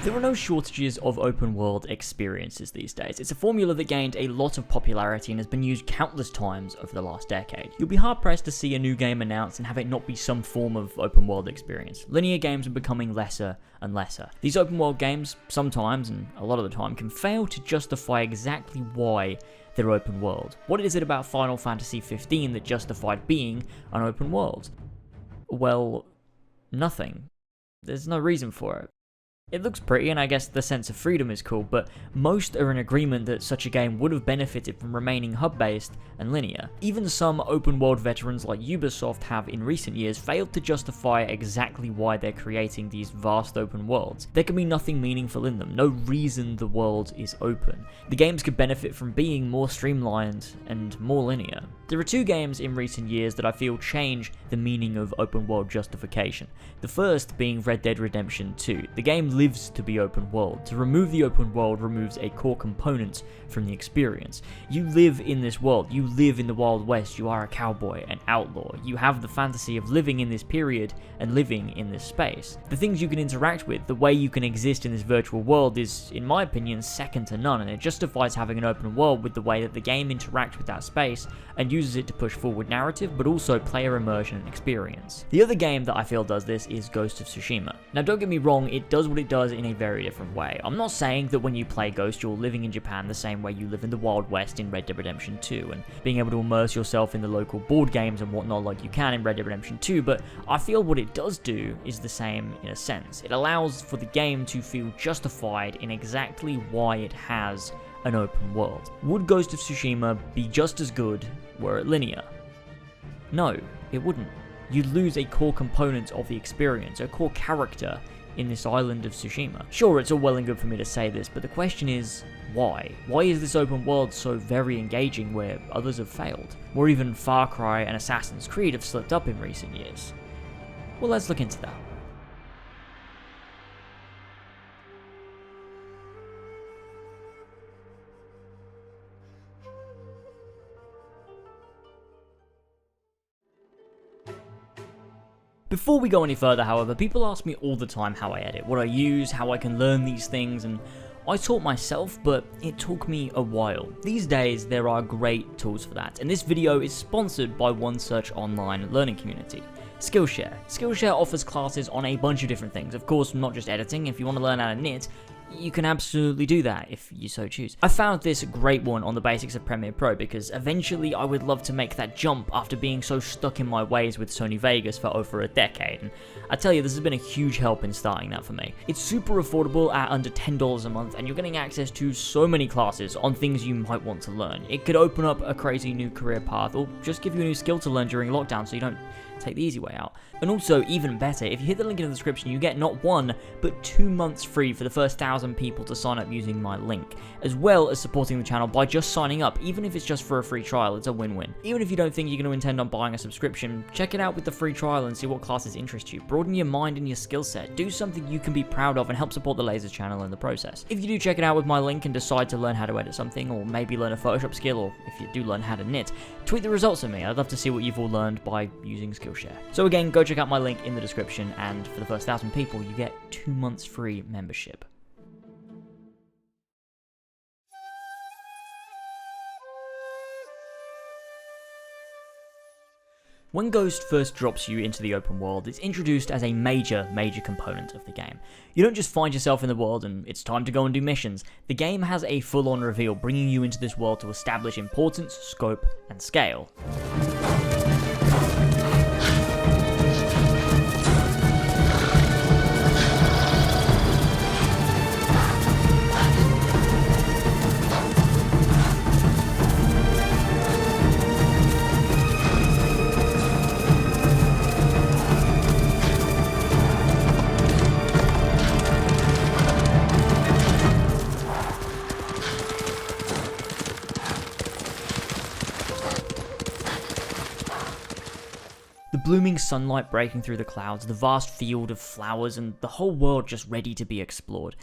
There are no shortages of open world experiences these days. It's a formula that gained a lot of popularity and has been used countless times over the last decade. You'll be hard pressed to see a new game announced and have it not be some form of open world experience. Linear games are becoming lesser and lesser. These open world games, sometimes and a lot of the time, can fail to justify exactly why they're open world. What is it about Final Fantasy XV that justified being an open world? Well, nothing. There's no reason for it. It looks pretty, and I guess the sense of freedom is cool, but most are in agreement that such a game would have benefited from remaining hub-based and linear. Even some open-world veterans like Ubisoft have in recent years failed to justify exactly why they're creating these vast open worlds. There can be nothing meaningful in them, no reason the world is open. The games could benefit from being more streamlined and more linear. There are two games in recent years that I feel change the meaning of open world justification. The first being Red Dead Redemption 2. The game lives to be open world. To remove the open world removes a core component from the experience. You live in this world. You live in the Wild West. You are a cowboy, an outlaw. You have the fantasy of living in this period and living in this space. The things you can interact with, the way you can exist in this virtual world is, in my opinion, second to none, and it justifies having an open world with the way that the game interacts with that space and uses it to push forward narrative, but also player immersion and experience. The other game that I feel does this is Ghost of Tsushima. Now don't get me wrong, it does what it does in a very different way. I'm not saying that when you play Ghost you're living in Japan the same way you live in the Wild West in Red Dead Redemption 2, and being able to immerse yourself in the local board games and whatnot like you can in Red Dead Redemption 2, but I feel what it does do is the same in a sense. It allows for the game to feel justified in exactly why it has an open world. Would Ghost of Tsushima be just as good were it linear? No, it wouldn't. You'd lose a core component of the experience, a core character in this island of Tsushima. Sure, it's all well and good for me to say this, but the question is, why? Why is this open world so very engaging where others have failed? Or even Far Cry and Assassin's Creed have slipped up in recent years? Well, let's look into that. Before we go any further, however, people ask me all the time how I edit, what I use, how I can learn these things, and I taught myself, but it took me a while. These days, there are great tools for that, and this video is sponsored by One Search online learning community. Skillshare. Skillshare offers classes on a bunch of different things. Of course, not just editing. If you want to learn how to knit, you can absolutely do that if you so choose. I found this great one on the basics of Premiere Pro because eventually I would love to make that jump after being so stuck in my ways with Sony Vegas for over a decade, and I tell you, this has been a huge help in starting that for me. It's super affordable at under $10 a month, and you're getting access to so many classes on things you might want to learn. It could open up a crazy new career path, or just give you a new skill to learn during lockdown so you don't take the easy way out. And also, even better, if you hit the link in the description, you get not 1, but 2 months free for the first 1,000 people to sign up using my link, as well as supporting the channel by just signing up. Even if it's just for a free trial, it's a win-win. Even if you don't think you're going to intend on buying a subscription, check it out with the free trial and see what classes interest you. Broaden your mind and your skill set. Do something you can be proud of and help support the Lasers channel in the process. If you do check it out with my link and decide to learn how to edit something, or maybe learn a Photoshop skill, or if you do learn how to knit, tweet the results at me. I'd love to see what you've all learned by using Skillshare. So again, go check out my link in the description, and for the first 1,000 people, you get 2 months free membership. When Ghost first drops you into the open world, it's introduced as a major component of the game. You don't just find yourself in the world and it's time to go and do missions. The game has a full-on reveal, bringing you into this world to establish importance, scope, and scale. The blooming sunlight breaking through the clouds, the vast field of flowers, and the whole world just ready to be explored.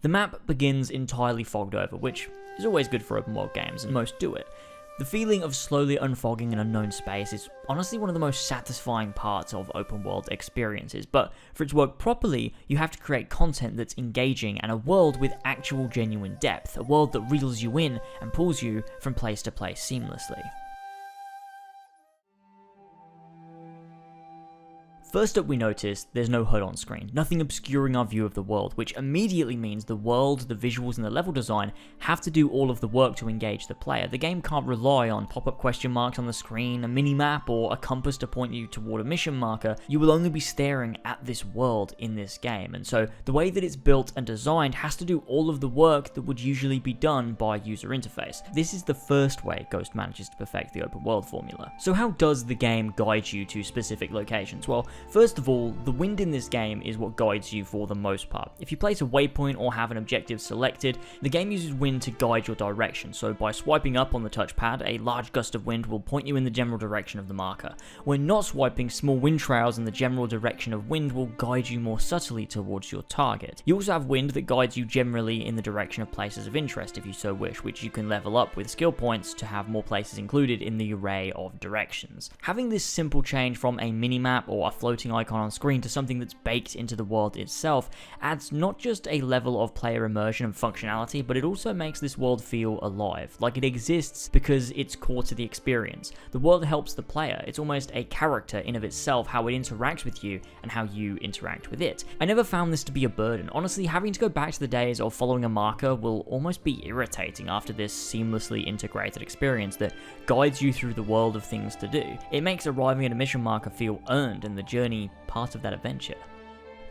The map begins entirely fogged over, which is always good for open world games, and most do it. The feeling of slowly unfogging an unknown space is honestly one of the most satisfying parts of open world experiences, but for it to work properly, you have to create content that's engaging and a world with actual genuine depth, a world that reels you in and pulls you from place to place seamlessly. First up, we notice there's no HUD on screen, nothing obscuring our view of the world, which immediately means the world, the visuals, and the level design have to do all of the work to engage the player. The game can't rely on pop-up question marks on the screen, a mini-map, or a compass to point you toward a mission marker. You will only be staring at this world in this game, and so the way that it's built and designed has to do all of the work that would usually be done by user interface. This is the first way Ghost manages to perfect the open world formula. So how does the game guide you to specific locations? Well, first of all, the wind in this game is what guides you for the most part. If you place a waypoint or have an objective selected, the game uses wind to guide your direction, so by swiping up on the touchpad, a large gust of wind will point you in the general direction of the marker. When not swiping, small wind trails in the general direction of wind will guide you more subtly towards your target. You also have wind that guides you generally in the direction of places of interest if you so wish, which you can level up with skill points to have more places included in the array of directions. Having this simple change from a mini-map or a floating icon on screen to something that's baked into the world itself adds not just a level of player immersion and functionality, but it also makes this world feel alive, like it exists because it's core to the experience. The world helps the player, it's almost a character in of itself, how it interacts with you and how you interact with it. I never found this to be a burden. Honestly, having to go back to the days of following a marker will almost be irritating after this seamlessly integrated experience that guides you through the world of things to do. It makes arriving at a mission marker feel earned and the journey part of that adventure.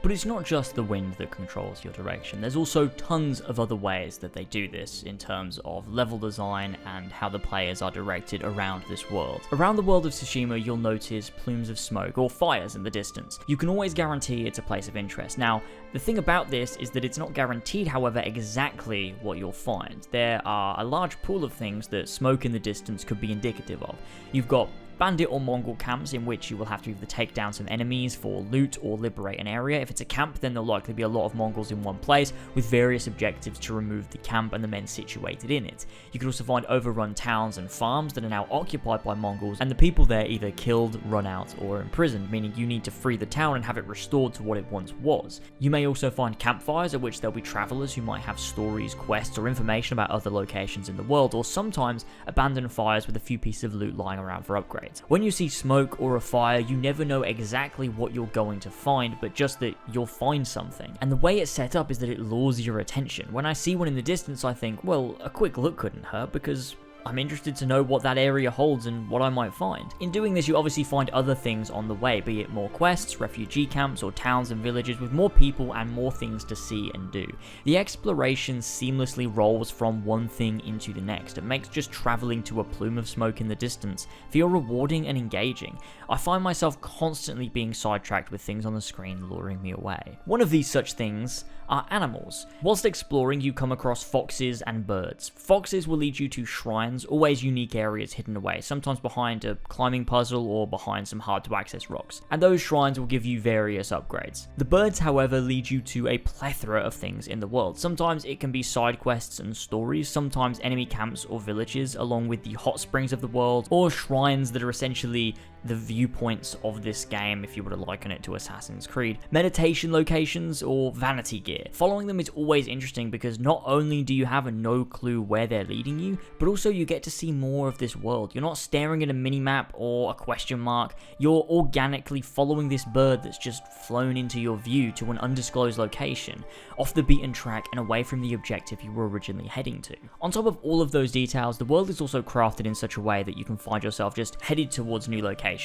But it's not just the wind that controls your direction, there's also tons of other ways that they do this in terms of level design and how the players are directed around this world. Around the world of Tsushima, you'll notice plumes of smoke or fires in the distance. You can always guarantee it's a place of interest. Now, the thing about this is that it's not guaranteed, however, exactly what you'll find. There are a large pool of things that smoke in the distance could be indicative of. You've got bandit or Mongol camps in which you will have to either take down some enemies for loot or liberate an area. If it's a camp, then there'll likely be a lot of Mongols in one place with various objectives to remove the camp and the men situated in it. You can also find overrun towns and farms that are now occupied by Mongols and the people there either killed, run out, or imprisoned, meaning you need to free the town and have it restored to what it once was. You may also find campfires at which there'll be travelers who might have stories, quests, or information about other locations in the world, or sometimes abandoned fires with a few pieces of loot lying around for upgrades. When you see smoke or a fire, you never know exactly what you're going to find, but just that you'll find something. And the way it's set up is that it lures your attention. When I see one in the distance, I think, well, a quick look couldn't hurt because I'm interested to know what that area holds and what I might find. In doing this, you obviously find other things on the way, be it more quests, refugee camps, or towns and villages with more people and more things to see and do. The exploration seamlessly rolls from one thing into the next. It makes just traveling to a plume of smoke in the distance feel rewarding and engaging. I find myself constantly being sidetracked with things on the screen luring me away. One of these such things are animals. Whilst exploring, you come across foxes and birds. Foxes will lead you to shrines, always unique areas hidden away, sometimes behind a climbing puzzle or behind some hard to access rocks, and those shrines will give you various upgrades. The birds, however, lead you to a plethora of things in the world. Sometimes it can be side quests and stories, sometimes enemy camps or villages, along with the hot springs of the world, or shrines that are essentially the viewpoints of this game if you were to liken it to Assassin's Creed, meditation locations, or vanity gear. Following them is always interesting because not only do you have no clue where they're leading you, but also you get to see more of this world. You're not staring at a mini-map or a question mark, you're organically following this bird that's just flown into your view to an undisclosed location, off the beaten track and away from the objective you were originally heading to. On top of all of those details, the world is also crafted in such a way that you can find yourself just headed towards new locations.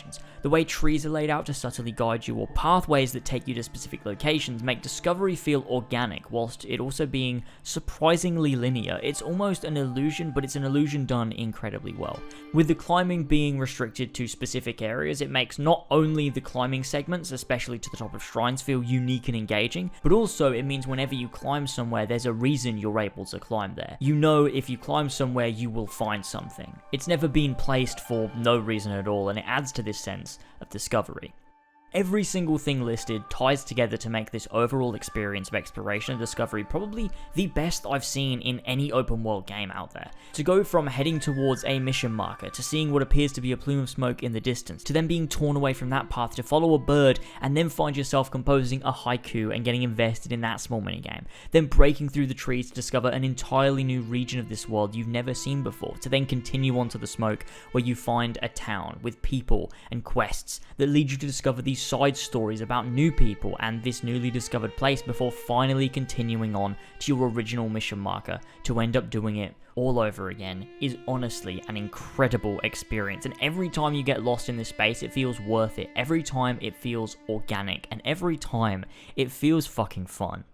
The way trees are laid out to subtly guide you, or pathways that take you to specific locations, make discovery feel organic, whilst it also being surprisingly linear. It's almost an illusion, but it's an illusion done incredibly well. With the climbing being restricted to specific areas, it makes not only the climbing segments, especially to the top of shrines, feel unique and engaging, but also it means whenever you climb somewhere, there's a reason you're able to climb there. You know if you climb somewhere, you will find something. It's never been placed for no reason at all, and it adds to this sense of discovery. Every single thing listed ties together to make this overall experience of exploration and discovery probably the best I've seen in any open world game out there. To go from heading towards a mission marker, to seeing what appears to be a plume of smoke in the distance, to then being torn away from that path to follow a bird and then find yourself composing a haiku and getting invested in that small minigame, then breaking through the trees to discover an entirely new region of this world you've never seen before, to then continue on to the smoke where you find a town with people and quests that lead you to discover these side stories about new people and this newly discovered place before finally continuing on to your original mission marker to end up doing it all over again, is honestly an incredible experience. And every time you get lost in this space, it feels worth it. Every time it feels organic, and every time it feels fucking fun.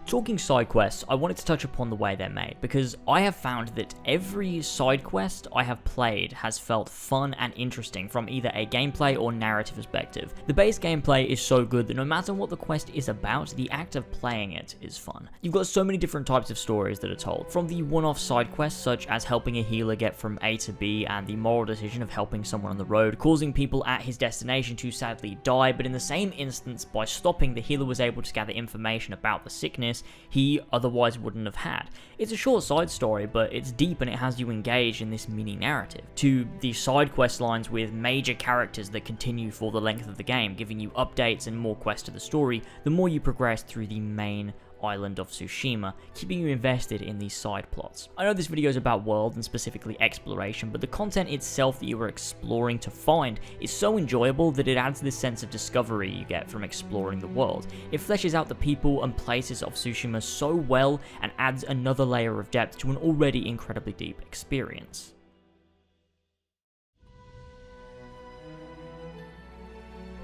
Talking side quests, I wanted to touch upon the way they're made, because I have found that every side quest I have played has felt fun and interesting from either a gameplay or narrative perspective. The base gameplay is so good that no matter what the quest is about, the act of playing it is fun. You've got so many different types of stories that are told, from the one-off side quests such as helping a healer get from A to B and the moral decision of helping someone on the road, causing people at his destination to sadly die, but in the same instance, by stopping, the healer was able to gather information about the sickness he otherwise wouldn't have had. It's a short side story, but it's deep and it has you engaged in this mini narrative. To the side quest lines with major characters that continue for the length of the game, giving you updates and more quests to the story, the more you progress through the main island of Tsushima, keeping you invested in these side plots. I know this video is about world and specifically exploration, but the content itself that you are exploring to find is so enjoyable that it adds this sense of discovery you get from exploring the world. It fleshes out the people and places of Tsushima so well and adds another layer of depth to an already incredibly deep experience.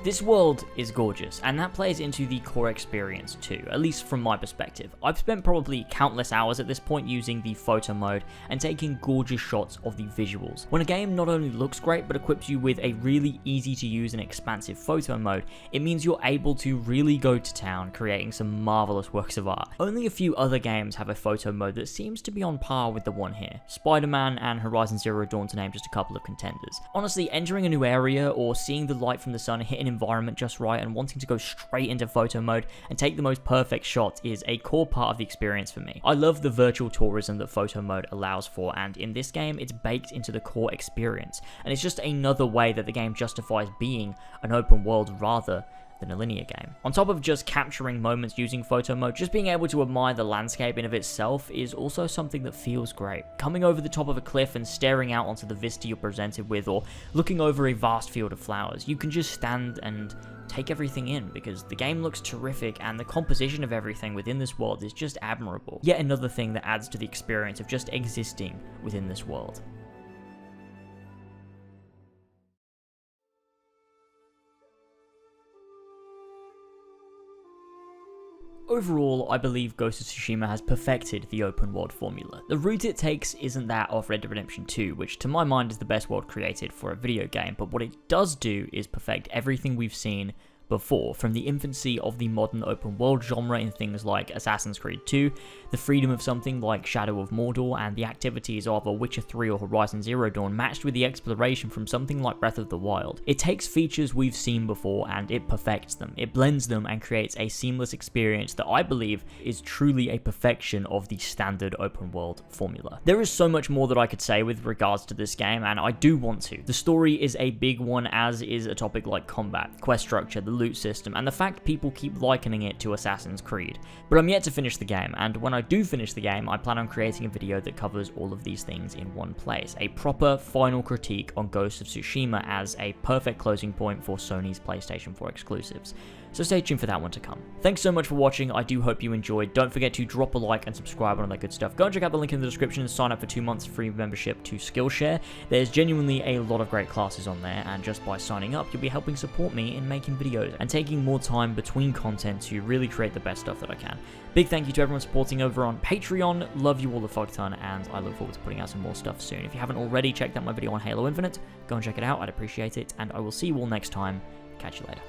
This world is gorgeous, and that plays into the core experience too, at least from my perspective. I've spent probably countless hours at this point using the photo mode and taking gorgeous shots of the visuals. When a game not only looks great but equips you with a really easy to use and expansive photo mode, it means you're able to really go to town creating some marvelous works of art. Only a few other games have a photo mode that seems to be on par with the one here. Spider-Man and Horizon Zero Dawn to name just a couple of contenders. Honestly, entering a new area or seeing the light from the sun hit an environment just right and wanting to go straight into photo mode and take the most perfect shots is a core part of the experience for me. I love the virtual tourism that photo mode allows for, and in this game it's baked into the core experience, and it's just another way that the game justifies being an open world rather than a linear game. On top of just capturing moments using photo mode, just being able to admire the landscape in of itself is also something that feels great. Coming over the top of a cliff and staring out onto the vista you're presented with, or looking over a vast field of flowers, you can just stand and take everything in because the game looks terrific and the composition of everything within this world is just admirable. Yet another thing that adds to the experience of just existing within this world. Overall, I believe Ghost of Tsushima has perfected the open world formula. The route it takes isn't that of Red Dead Redemption 2, which to my mind is the best world created for a video game, but what it does do is perfect everything we've seen before, from the infancy of the modern open world genre in things like Assassin's Creed 2, the freedom of something like Shadow of Mordor, and the activities of a Witcher 3 or Horizon Zero Dawn matched with the exploration from something like Breath of the Wild. It takes features we've seen before and it perfects them. It blends them and creates a seamless experience that I believe is truly a perfection of the standard open world formula. There is so much more that I could say with regards to this game, and I do want to. The story is a big one, as is a topic like combat, quest structure, the loot system, and the fact people keep likening it to Assassin's Creed. But I'm yet to finish the game, and when I do finish the game, I plan on creating a video that covers all of these things in one place. A proper final critique on Ghost of Tsushima as a perfect closing point for Sony's PlayStation 4 exclusives. So stay tuned for that one to come. Thanks so much for watching, I do hope you enjoyed. Don't forget to drop a like and subscribe on all that good stuff. Go and check out the link in the description and sign up for 2 months free membership to Skillshare. There's genuinely a lot of great classes on there, and just by signing up, you'll be helping support me in making videos and taking more time between content to really create the best stuff that I can. Big thank you to everyone supporting over on Patreon. Love you all a fuck ton, and I look forward to putting out some more stuff soon. If you haven't already checked out my video on Halo Infinite, go and check it out. I'd appreciate it, and I will see you all next time. Catch you later.